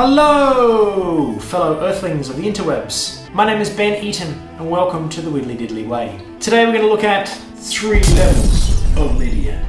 Hello, fellow earthlings of the interwebs. My name is Ben Eaton and welcome to the Widdly Diddly Way. Today we're going to look at 3 levels of Lydian.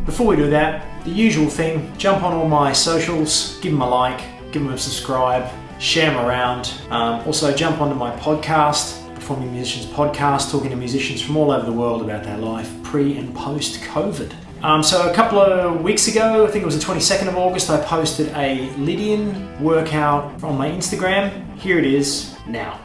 Before we do that, the usual thing, jump on all my socials, give them a like, give them a subscribe, share them around. Also jump onto my podcast, Performing Musicians Podcast, talking to musicians from all over the world about their life pre and post COVID. So a couple of weeks ago, I think it was the 22nd of August, I posted a Lydian workout on my Instagram. Here it is now.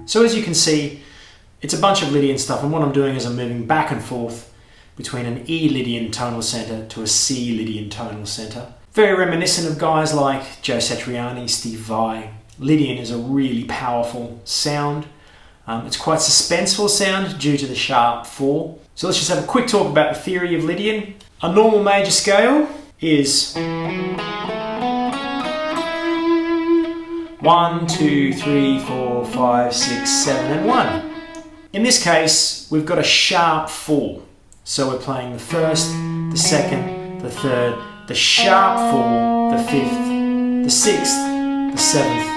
So as you can see, it's a bunch of Lydian stuff, and what I'm doing is I'm moving back and forth between an E Lydian tonal centre to a C Lydian tonal centre. Very reminiscent of guys like Joe Satriani, Steve Vai. Lydian is a really powerful sound. It's quite suspenseful sound due to the sharp 4. So let's just have a quick talk about the theory of Lydian. A normal major scale is 1, 2, 3, 4, 5, 6, 7 and 1. In this case, we've got a sharp 4. So we're playing the 1st, the 2nd, the 3rd, the sharp 4, the 5th, the 6th, the 7th,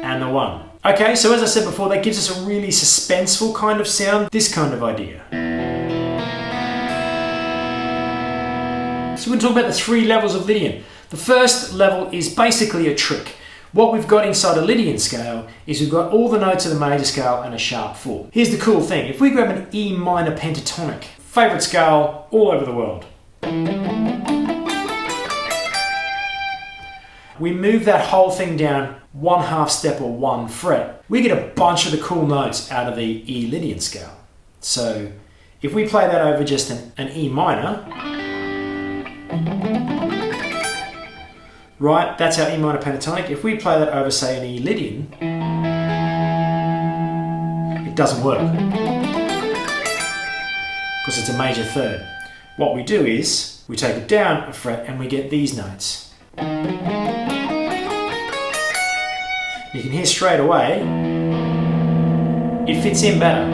and the 1. Okay, so as I said before, that gives us a really suspenseful kind of sound, this kind of idea. So we're going to talk about the 3 levels of Lydian. The first level is basically a trick. What we've got inside a Lydian scale is we've got all the notes of the major scale and a sharp 4. Here's the cool thing. If we grab an E minor pentatonic, favourite scale all over the world, we move that whole thing down 1/2 step or 1 fret, we get a bunch of the cool notes out of the E Lydian scale. So if we play that over just an E minor, right, that's our E minor pentatonic. If we play that over, say, an E Lydian, it doesn't work because it's a major 3rd. What we do is we take it down a fret and we get these notes. You can hear straight away it fits in better.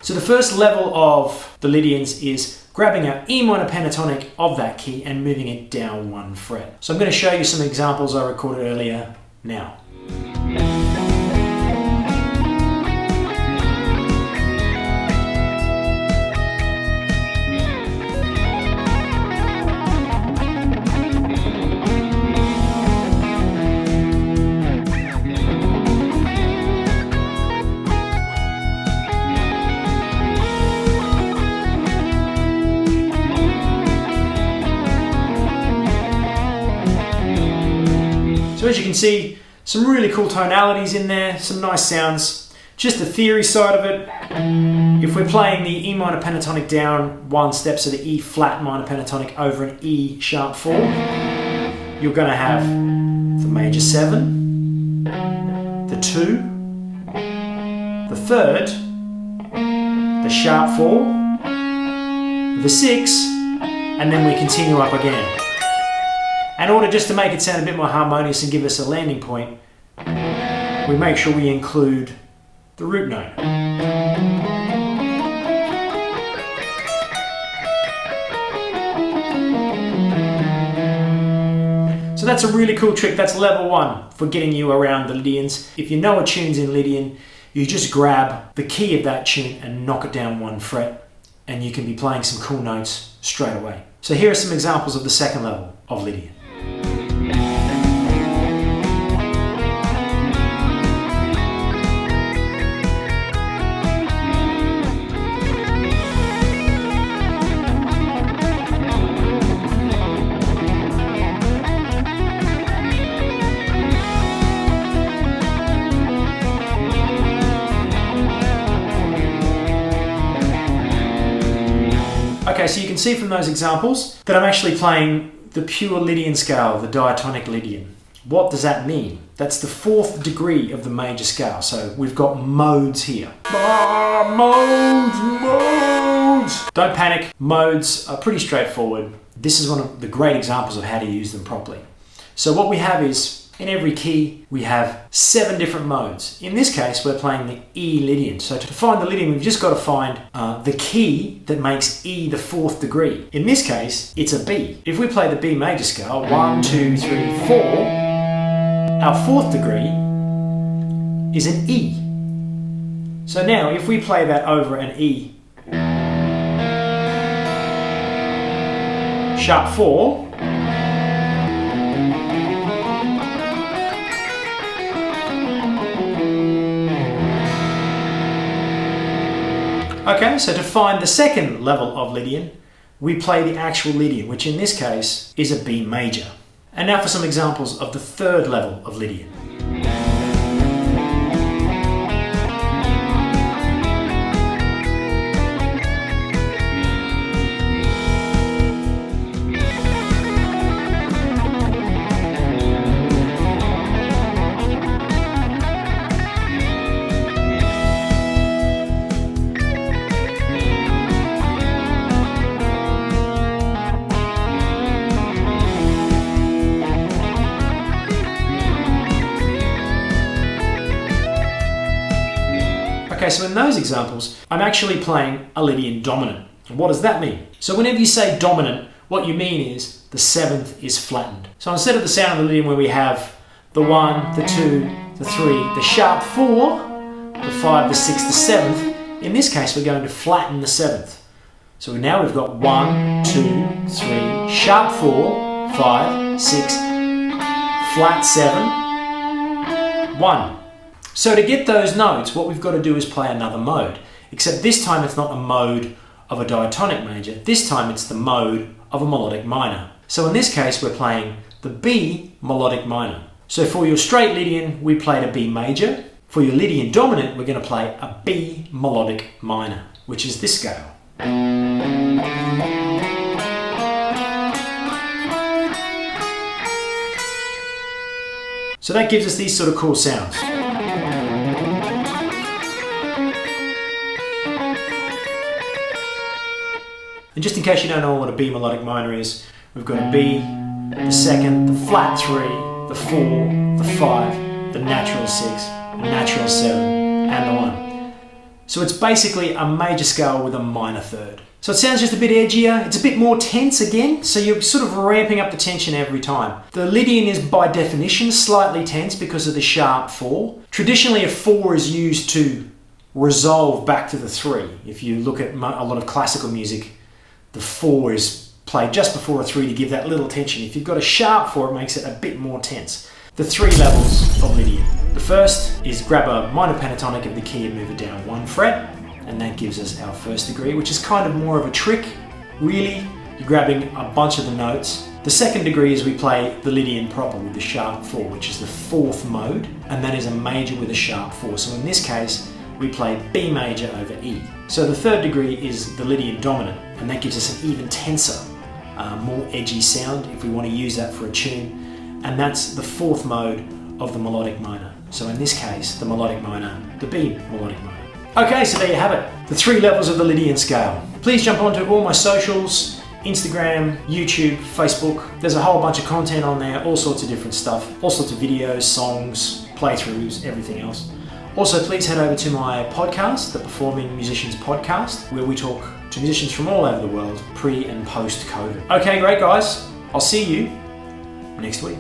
So the first level of the Lydians is grabbing our E minor pentatonic of that key and moving it down 1 fret. So I'm going to show you some examples I recorded earlier now. So as you can see, some really cool tonalities in there, some nice sounds. Just the theory side of it, if we're playing the E minor pentatonic down 1 step, so the E flat minor pentatonic over an E sharp 4, you're going to have the major 7, the 2, the 3rd, the sharp 4, the 6, and then we continue up again. In order just to make it sound a bit more harmonious and give us a landing point, we make sure we include the root note. So that's a really cool trick. That's level 1 for getting you around the Lydians. If you know a tune's in Lydian, you just grab the key of that tune and knock it down 1 fret, and you can be playing some cool notes straight away. So here are some examples of the second level of Lydian. Okay, so you can see from those examples that I'm actually playing the pure Lydian scale, the Diatonic Lydian. What does that mean? That's the 4th degree of the major scale. So we've got modes here. Modes! Don't panic. Modes are pretty straightforward. This is one of the great examples of how to use them properly. So what we have is, in every key, we have 7 different modes. In this case, we're playing the E Lydian. So to find the Lydian, we've just got to find the key that makes E the 4th degree. In this case, it's a B. If we play the B major scale, 1, 2, 3, 4, our 4th degree is an E. So now, if we play that over an E sharp 4, okay, so to find the second level of Lydian, we play the actual Lydian, which in this case is a B major. And now for some examples of the third level of Lydian. Okay, so in those examples, I'm actually playing a Lydian Dominant. And what does that mean? So whenever you say dominant, what you mean is the 7th is flattened. So instead of the sound of the Lydian where we have the 1, the 2, the 3, the sharp 4, the 5, the 6, the 7th, in this case we're going to flatten the 7th. So now we've got 1, 2, 3, sharp 4, 5, 6, flat 7, 1. So to get those notes, what we've got to do is play another mode. Except this time it's not a mode of a diatonic major. This time it's the mode of a melodic minor. So in this case we're playing the B melodic minor. So for your straight Lydian, we played a B major. For your Lydian Dominant, we're going to play a B melodic minor, which is this scale. So that gives us these sort of cool sounds. And just in case you don't know what a B melodic minor is, we've got a B, the 2nd, the flat 3, the 4, the 5, the natural 6, the natural 7, and the 1. So it's basically a major scale with a minor 3rd. So it sounds just a bit edgier, it's a bit more tense again, so you're sort of ramping up the tension every time. The Lydian is by definition slightly tense because of the sharp 4. Traditionally a 4 is used to resolve back to the 3. If you look at a lot of classical music, the 4 is played just before a 3 to give that little tension. If you've got a sharp 4, it makes it a bit more tense. The 3 levels of Lydian. The first is grab a minor pentatonic of the key and move it down 1 fret, and that gives us our 1st degree, which is kind of more of a trick, really. You're grabbing a bunch of the notes. The 2nd degree is we play the Lydian proper with the sharp 4, which is the 4th mode, and that is a major with a sharp 4. So in this case, we play B major over E. So the 3rd degree is the Lydian Dominant, and that gives us an even tenser, more edgy sound if we want to use that for a tune. And that's the 4th mode of the melodic minor. So in this case, the melodic minor, the B melodic minor. Okay, so there you have it. The 3 levels of the Lydian scale. Please jump onto all my socials, Instagram, YouTube, Facebook. There's a whole bunch of content on there, all sorts of different stuff, all sorts of videos, songs, playthroughs, everything else. Also, please head over to my podcast, the Performing Musicians Podcast, where we talk to musicians from all over the world, pre and post-COVID. Okay, great guys. I'll see you next week.